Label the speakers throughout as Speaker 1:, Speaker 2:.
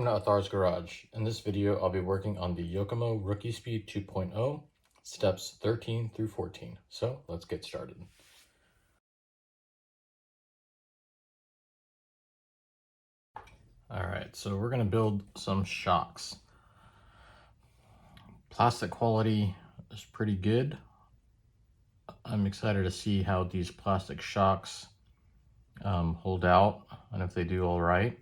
Speaker 1: Welcome to Athar's Garage. In this video, I'll be working on the Yokomo Rookie Speed 2.0, steps 13 through 14. So let's get started. All right, so we're gonna build some shocks. Plastic quality is pretty good. I'm excited to see how these plastic shocks hold out and if they do all right.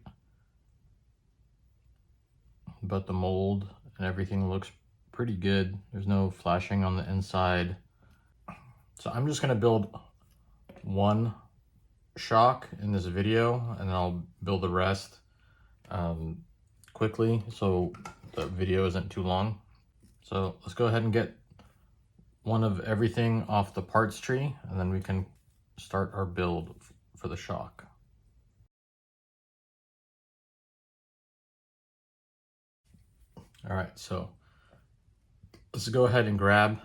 Speaker 1: But the mold and everything looks pretty good. There's no flashing on the inside. So I'm just gonna build one shock in this video and then I'll build the rest quickly so the video isn't too long. So let's go ahead and get one of everything off the parts tree and then we can start our build for the shock. All right, so let's go ahead and grab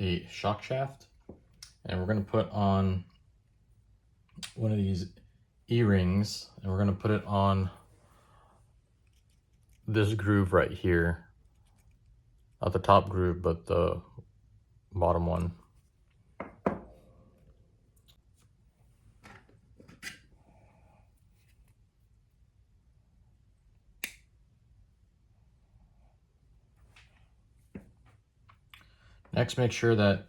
Speaker 1: a shock shaft and we're going to put on one of these E-rings and we're going to put it on this groove right here. Not the top groove, but the bottom one. Next, make sure that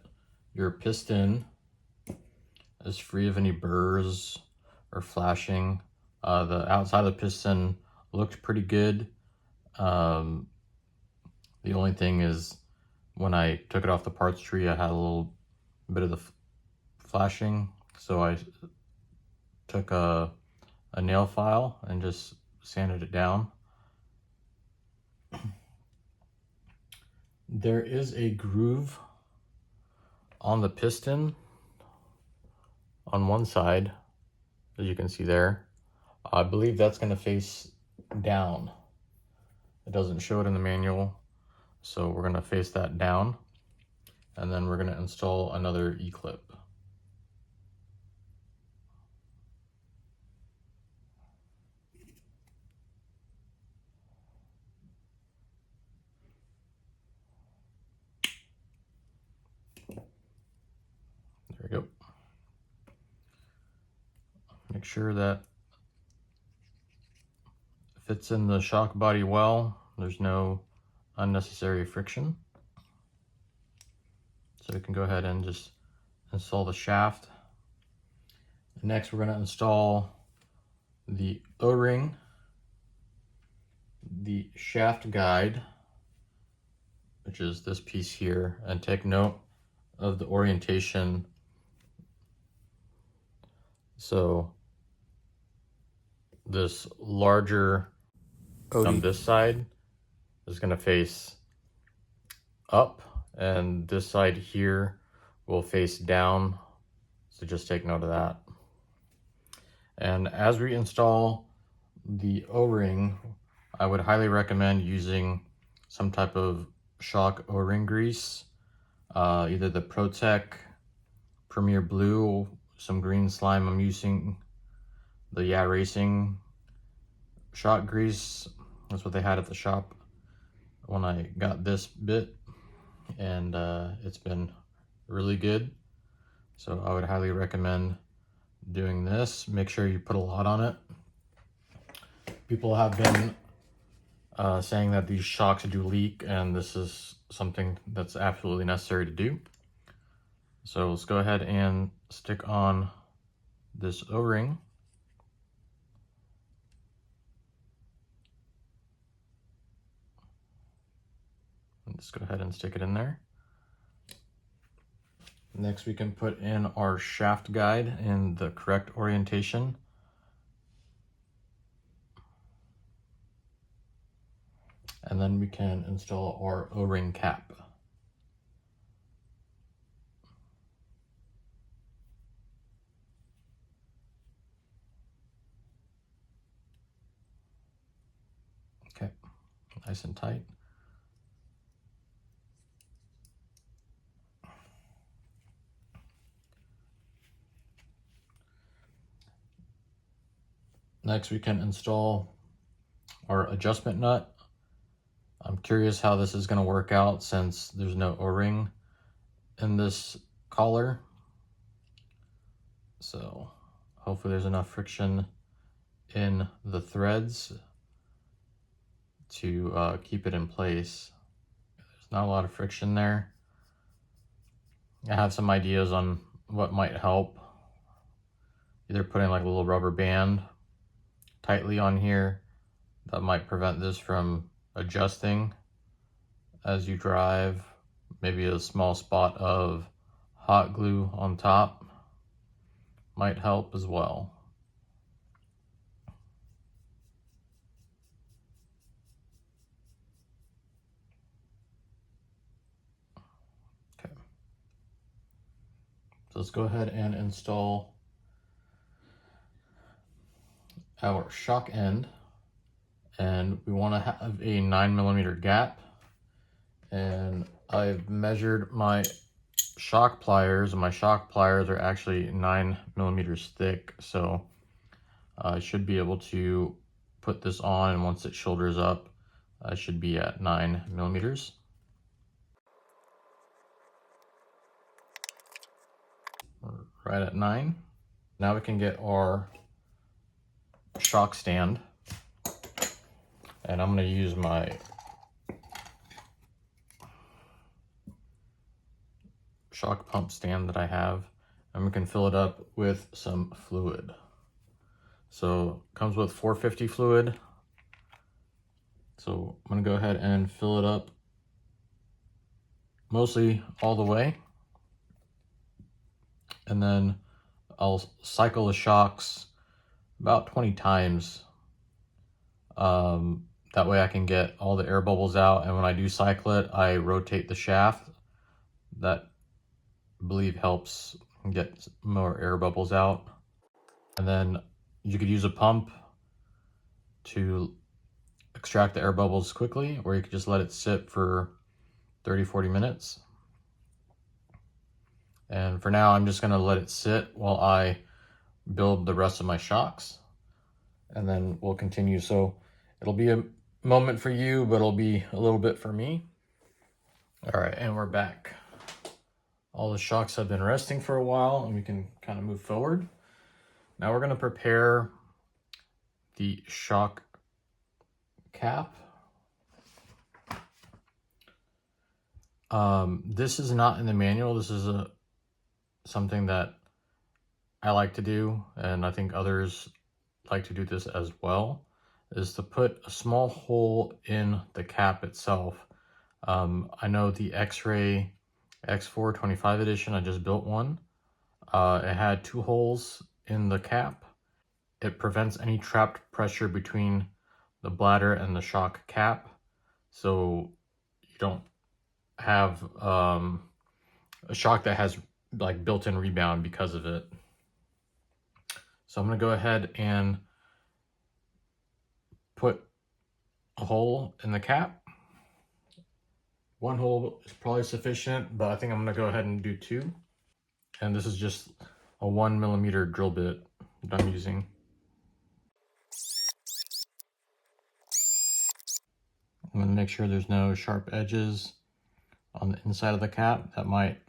Speaker 1: your piston is free of any burrs or flashing. The outside of the piston looked pretty good. The only thing is when I took it off the parts tree, I had a little bit of the flashing. So I took a nail file and just sanded it down. There is a groove on the piston on one side, as you can see there. I believe that's going to face down. It doesn't show it in the manual, so we're going to face that down, and then we're going to install another E-clip. There we go. Make sure that it fits in the shock body well. There's no unnecessary friction. So we can go ahead and just install the shaft. Next, we're going to install the O-ring, the shaft guide, which is this piece here, and take note of the orientation. So this larger on this side is going to face up, and this side here will face down. So just take note of that. And as we install the O-ring, I would highly recommend using some type of shock O-ring grease, either the ProTech Premier Blue, some green slime. I'm using the Yeah Racing shock grease. That's what they had at the shop when I got this bit, and it's been really good. So I would highly recommend doing this. Make sure you put a lot on it. People have been saying that these shocks do leak, and this is something that's absolutely necessary to do. So let's go ahead and stick on this O-ring. Just go ahead and stick it in there. Next, we can put in our shaft guide in the correct orientation. And then we can install our O-ring cap. Okay, nice and tight. Next, we can install our adjustment nut. I'm curious how this is going to work out since there's no O-ring in this collar. So hopefully there's enough friction in the threads to keep it in place. There's not a lot of friction there. I have some ideas on what might help. Either putting like a little rubber band tightly on here that might prevent this from adjusting as you drive. Maybe a small spot of hot glue on top might help as well. Okay. So let's go ahead and install our shock end. And we want to have a 9mm gap. And I've measured my shock pliers, and my shock pliers are actually 9mm thick. So I should be able to put this on, and once it shoulders up, I should be at 9mm. Right at 9. Now we can get our shock stand, and I'm going to use my shock pump stand that I have, and we can fill it up with some fluid. So it comes with 450 fluid. So I'm going to go ahead and fill it up mostly all the way, and then I'll cycle the shocks about 20 times. That way I can get all the air bubbles out, and when I do cycle it, I rotate the shaft. That I believe helps get more air bubbles out. And then you could use a pump to extract the air bubbles quickly, or you could just let it sit for 30-40 minutes. And for now, I'm just going to let it sit while I build the rest of my shocks, and then we'll continue. So it'll be a moment for you, but it'll be a little bit for me. All right, and we're back. All the shocks have been resting for a while, and we can kind of move forward. Now we're going to prepare the shock cap. This is not in the manual. This is something that I like to do, and I think others like to do this as well, is to put a small hole in the cap itself. I know the X-Ray X4 25 edition, I just built one. It had 2 holes in the cap. It prevents any trapped pressure between the bladder and the shock cap, so you don't have a shock that has like built-in rebound because of it. So I'm going to go ahead and put a hole in the cap. 1 hole is probably sufficient, but I think I'm going to go ahead and do 2. And this is just a 1mm drill bit that I'm using. I'm going to make sure there's no sharp edges on the inside of the cap that might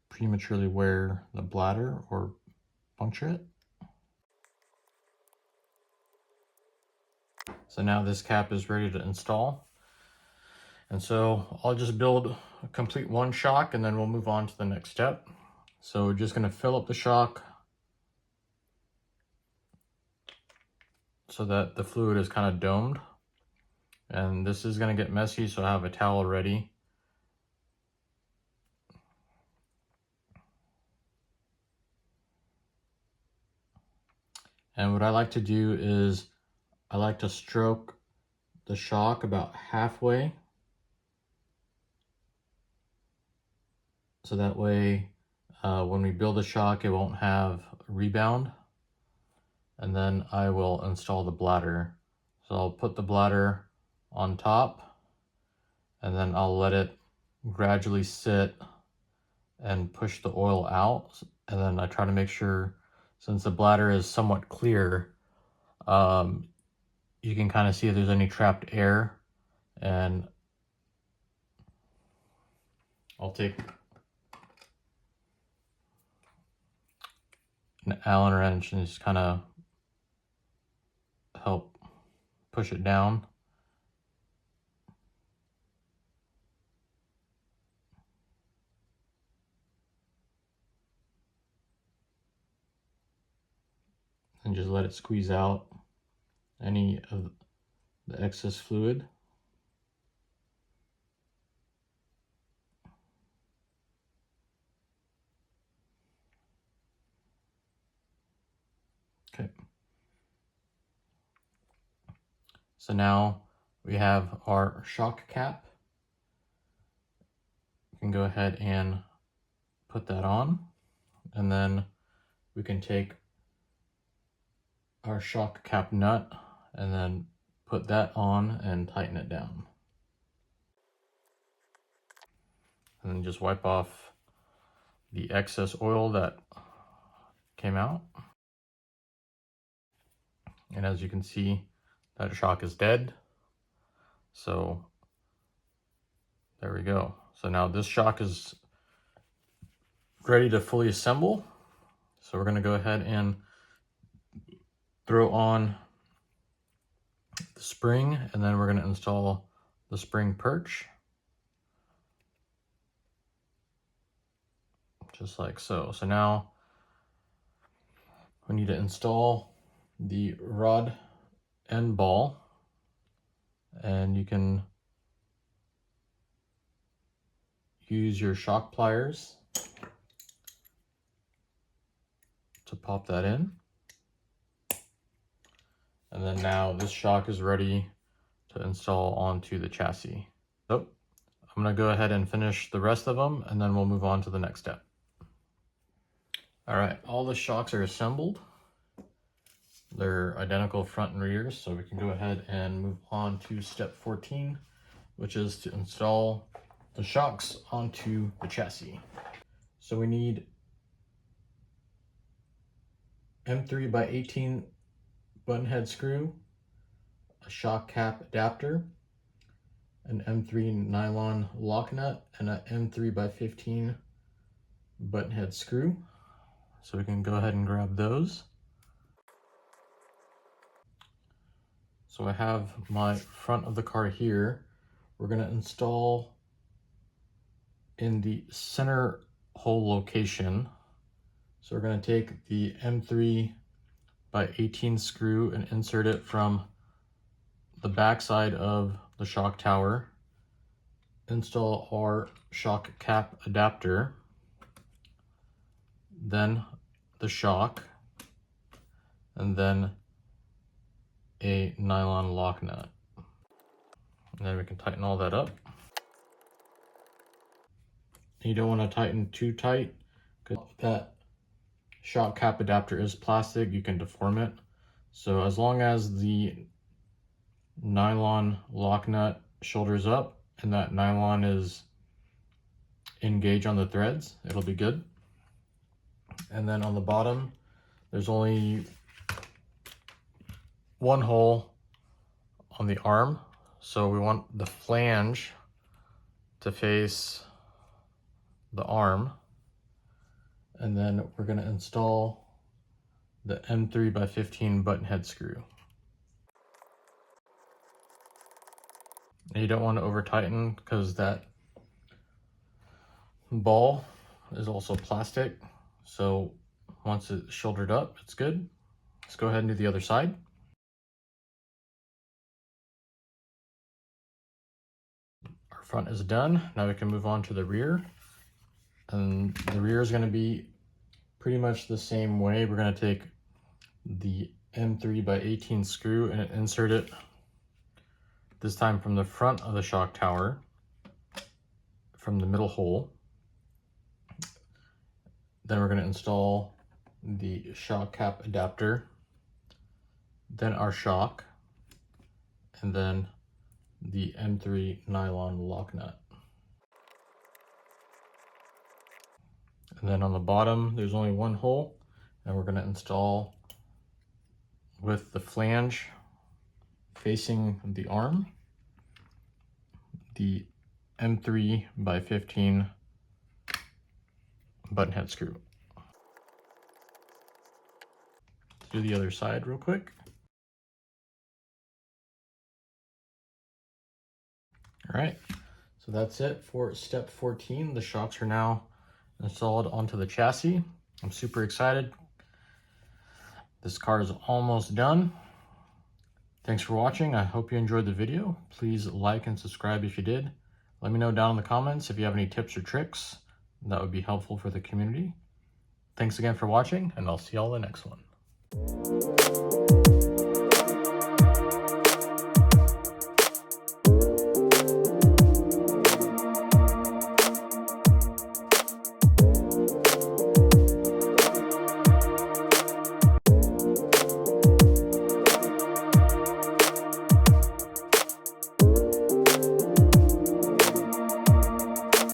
Speaker 1: prematurely wear the bladder or puncture it. So now this cap is ready to install. And so I'll just build a complete 1 shock, and then we'll move on to the next step. So we're just going to fill up the shock so that the fluid is kind of domed. And this is going to get messy, so I have a towel ready. And what I like to do is I like to stroke the shock about halfway, so that way when we build the shock, it won't have rebound. And then I will install the bladder. So I'll put the bladder on top, and then I'll let it gradually sit and push the oil out. And then I try to make sure, since the bladder is somewhat clear, you can kind of see if there's any trapped air, and I'll take an Allen wrench and just kind of help push it down. And just let it squeeze out any of the excess fluid. Okay. So now we have our shock cap. We can go ahead and put that on, and then we can take our shock cap nut and then put that on and tighten it down. And then just wipe off the excess oil that came out. And as you can see, that shock is dead. So there we go. So now this shock is ready to fully assemble. So we're going to go ahead and throw on the spring, and then we're going to install the spring perch. Just like so. So now we need to install the rod end ball, and you can use your shock pliers to pop that in. And then now this shock is ready to install onto the chassis. So I'm going to go ahead and finish the rest of them, and then we'll move on to the next step. All right, all the shocks are assembled. They're identical front and rear, so we can go ahead and move on to step 14, which is to install the shocks onto the chassis. So we need M3 by 18 button head screw, a shock cap adapter, an M3 nylon lock nut, and an M3 by 15 button head screw. So we can go ahead and grab those. So I have my front of the car here. We're going to install in the center hole location. So we're going to take the M3 by 18 screw and insert it from the back side of the shock tower. Install our shock cap adapter, then the shock, and then a nylon lock nut. And then we can tighten all that up. You don't want to tighten too tight, because that shock cap adapter is plastic, you can deform it. So as long as the nylon lock nut shoulders up and that nylon is engaged on the threads, it'll be good. And then on the bottom, there's only one hole on the arm, so we want the flange to face the arm. And then we're going to install the M3 by 15 button head screw. And you don't want to over tighten, because that ball is also plastic. So once it's shouldered up, it's good. Let's go ahead and do the other side. Our front is done. Now we can move on to the rear. And the rear is going to be pretty much the same way. We're going to take the M3 by 18 screw and insert it this time from the front of the shock tower, from the middle hole. Then we're going to install the shock cap adapter, then our shock, and then the M3 nylon lock nut. And then on the bottom, there's only one hole, and we're going to install with the flange facing the arm, the M3 by 15 button head screw. Let's do the other side real quick. All right, so that's it for step 14. The shocks are now installed onto the chassis. I'm super excited. This car is almost done. Thanks for watching. I hope you enjoyed the video. Please like and subscribe if you did. Let me know down in the comments if you have any tips or tricks that would be helpful for the community. Thanks again for watching, and I'll see y'all in the next one.